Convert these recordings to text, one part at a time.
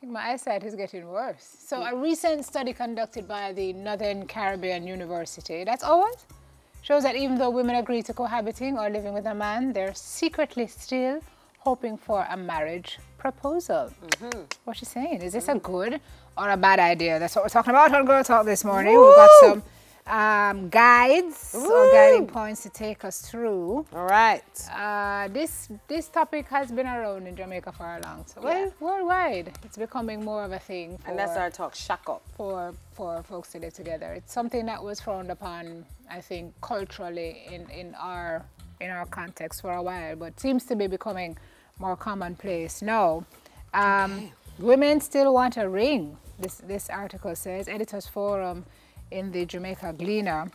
think my eyesight is getting worse. So a recent study conducted by the Northern Caribbean University, that's ours, shows that even though women agree to cohabiting or living with a man, they're secretly still hoping for a marriage proposal. What's she saying? Is this a good or a bad idea? That's what we're talking about on Girl Talk this morning. Woo! We've got some guides or guiding points to take us through. All right. This topic has been around in Jamaica for a long time. Well, worldwide, it's becoming more of a thing. And that's our talk, shack up. For folks to live together. It's something that was frowned upon, I think, culturally in our context for a while, but seems to be becoming more commonplace now. Women still want a ring. This article says, Editors Forum in the Jamaica Gleaner,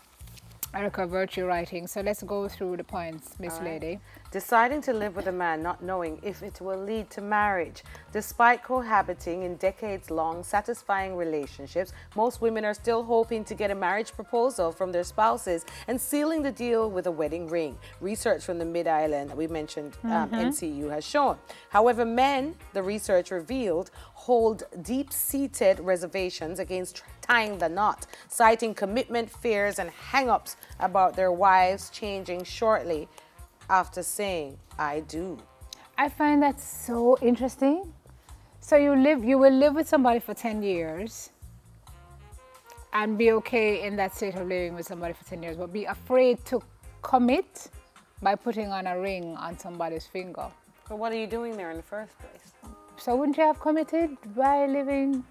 Erica Virtue writing. So let's go through the points, Miss Lady. Deciding to live with a man not knowing if it will lead to marriage. Despite cohabiting in decades-long satisfying relationships, most women are still hoping to get a marriage proposal from their spouses and sealing the deal with a wedding ring. Research from the Mid-Island that we mentioned, NCU, has shown. However, men, the research revealed, hold deep-seated reservations against tying the knot, citing commitment fears and hang-ups about their wives changing shortly after saying, I do. I find that so interesting. So you will live with somebody for 10 years and be okay in that state of living with somebody for 10 years, but be afraid to commit by putting on a ring on somebody's finger. But what are you doing there in the first place? So wouldn't you have committed by living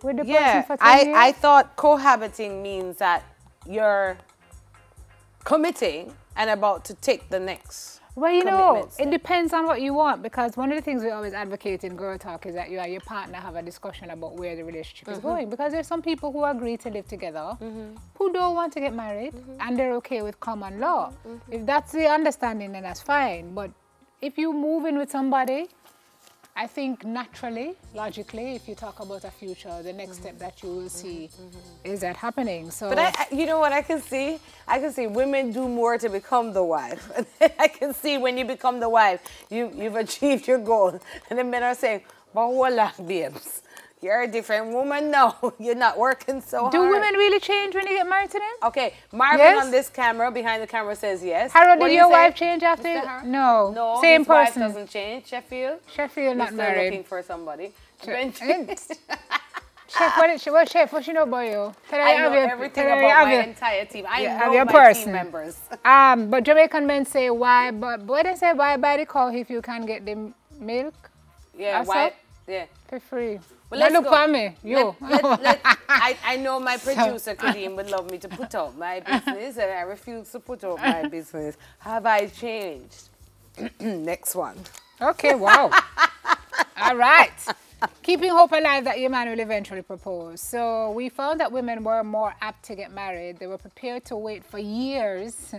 with the person for 10 years? I thought cohabiting means that you're committing and about to take the next. Well, you know, it depends on what you want, because one of the things we always advocate in Girl Talk is that you and your partner have a discussion about where the relationship is going, because there's some people who agree to live together who don't want to get married and they're okay with common law. If that's the understanding, then that's fine. But if you move in with somebody, I think naturally, logically, if you talk about a future, the next step that you will see is that happening. So, but you know what I can see? I can see women do more to become the wife. I can see when you become the wife, you've achieved your goal. And the men are saying, but hold on, babes. You're a different woman now. You're not working so hard. Do women really change when you get married to them? Okay, Marvin on this camera, behind the camera, says yes. Harold, did your wife change after? No. No, same his person. wife doesn't change. Sheffield? Sheffield not still married. Looking for somebody. Chef, what she know about you? I know everything about my entire team. I know my team members. But Jamaican men say why, but what they say, why buy the cow if you can get the milk? Yeah, why? Yeah. For free. Well, let's look go. For me, you. I know my producer, Kadeem, would love me to put out my business, and I refuse to put out my business. Have I changed? Next one. Okay, wow. All right. Keeping hope alive that your man will eventually propose. So we found that women were more apt to get married. They were prepared to wait for years,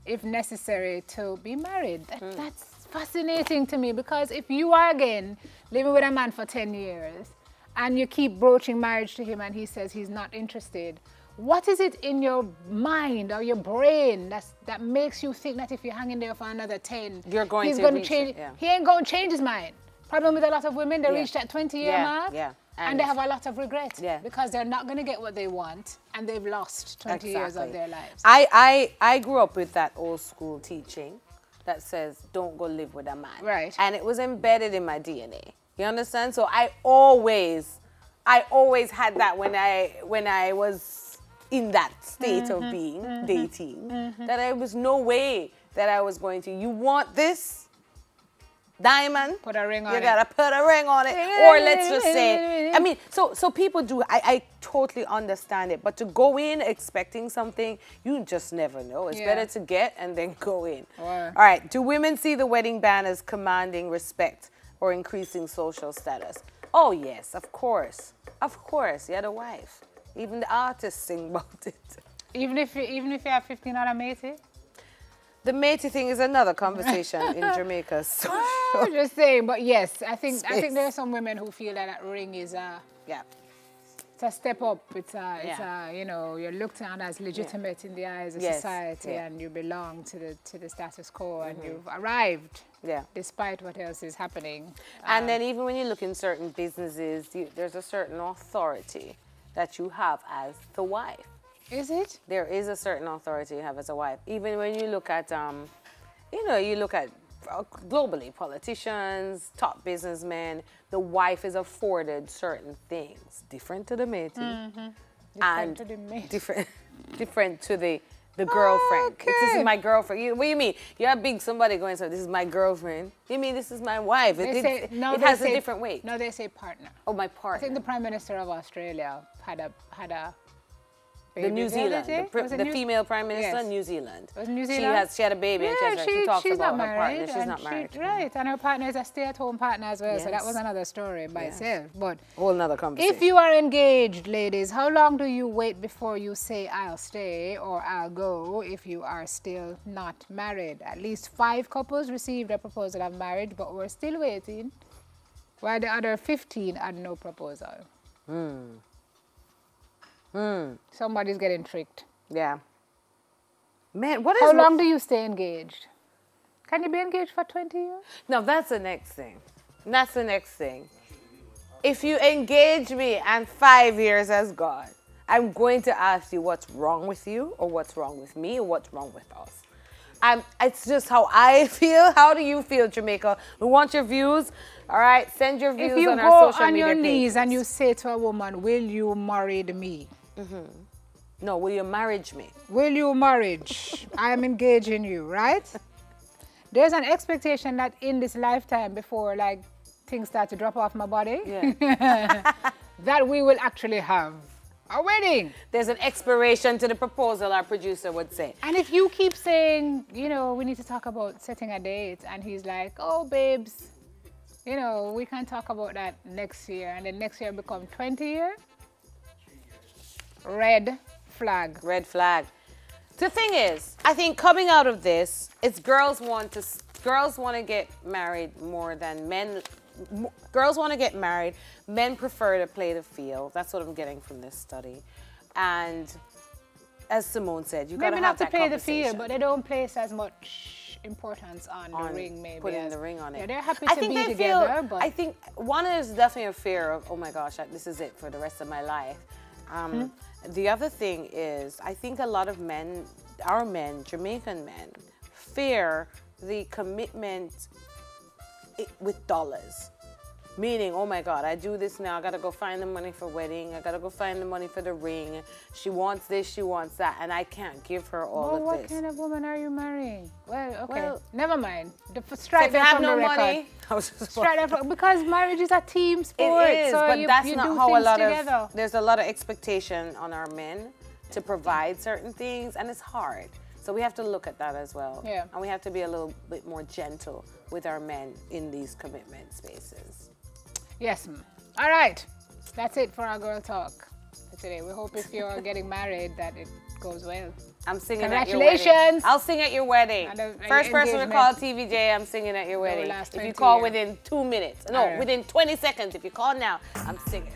if necessary, to be married. That's fascinating to me, because if you are, again, living with a man for 10 years, and you keep broaching marriage to him and he says he's not interested, what is it in your mind or your brain that makes you think that if you're hanging there for another 10, you're going he's to going reach to change? it, yeah. He ain't going to change his mind. Problem with a lot of women, they reach that 20-year mark and they have a lot of regret because they're not going to get what they want and they've lost 20 years of their lives. I grew up with that old school teaching that says, don't go live with a man. Right. And it was embedded in my DNA. You understand? So I always had that when I was in that state of being, dating, that there was no way that I was going to, you want this diamond? Put a ring on it. You gotta put a ring on it. Or let's just say, I mean, so people do, I totally understand it, but to go in expecting something, you just never know. It's better to get and then go in. All right, do women see the wedding band as commanding respect or increasing social status? Oh yes, of course. Of course, you're the wife. Even the artists sing about it. Even if you have 15 other matey? The matey thing is another conversation in Jamaica. So I'm just saying, but yes, I think there are some women who feel that ring is It's a step up. It's a, you know, you're looked on as legitimate in the eyes of society, and you belong to the status quo, and you've arrived. Yeah. Despite what else is happening. And then even when you look in certain businesses, there's a certain authority that you have as the wife. Is it? There is a certain authority you have as a wife. Even when you look at, you know, you look at globally, politicians, top businessmen, the wife is afforded certain things, different to the matey, and different to the girlfriend. Okay. This is my girlfriend. What do you mean? You're a big somebody going, so this is my girlfriend. You mean this is my wife? It has a different weight. No, they say partner. Oh, my partner. I think the Prime Minister of Australia had a the New Zealand, the female Prime Minister, New Zealand. Was New Zealand? She had a baby, and she talks about her partner. She's not married. Right, and her partner is a stay-at-home partner as well, yes. so that was another story by itself. But whole another conversation. If you are engaged, ladies, how long do you wait before you say, I'll stay or I'll go if you are still not married? At least 5 couples received a proposal of marriage, but we're still waiting, while the other 15 had no proposal. Somebody's getting tricked. Yeah. Man, what is... How long do you stay engaged? Can you be engaged for 20 years? No, that's the next thing. That's the next thing. If you engage me and 5 years has gone, I'm going to ask you what's wrong with you, or what's wrong with me, or what's wrong with us. It's just how I feel. How do you feel, Jamaica? We want your views. All right, send your views on our social media pages. If you go on your knees and you say to a woman, will you marry me? No, will you marriage me? Will you marriage? I am engaging you, right? There's an expectation that in this lifetime, before like things start to drop off my body, that we will actually have a wedding. There's an expiration to the proposal, our producer would say. And if you keep saying, you know, we need to talk about setting a date, and he's like, oh, babes, you know, we can talk about that next year, and then next year become 20 years. Red flag. Red flag. The thing is, I think coming out of this, it's girls want to get married more than men. Girls want to get married. Men prefer to play the field. That's what I'm getting from this study. And as Simone said, you got to have that conversation. Maybe not to play the field, but they don't place as much importance on the ring, maybe. Putting the ring on it. Yeah, they're happy to be together, but... I think one is definitely a fear of, oh my gosh, this is it for the rest of my life. The other thing is, I think a lot of men, our men, Jamaican men, fear the commitment with dollars. Meaning, oh my God, I do this now, I gotta go find the money for wedding, I gotta go find the money for the ring, she wants this, she wants that, and I can't give her all of this. What kind of woman are you marrying? Well, okay, never mind. Strike that from the record. Money, strike that from, because marriage is a team sport. It is, so but that's not how a lot of, there's a lot of expectation on our men to provide certain things, and it's hard. So we have to look at that as well. Yeah. And we have to be a little bit more gentle with our men in these commitment spaces. Yes. All right. That's it for our girl talk for today. We hope if you're getting married that it goes well. I'm singing at your wedding. Congratulations. I'll sing at your wedding. First person to call TVJ, I'm singing at your wedding. If you call within 2 minutes. No, within 20 seconds. If you call now, I'm singing.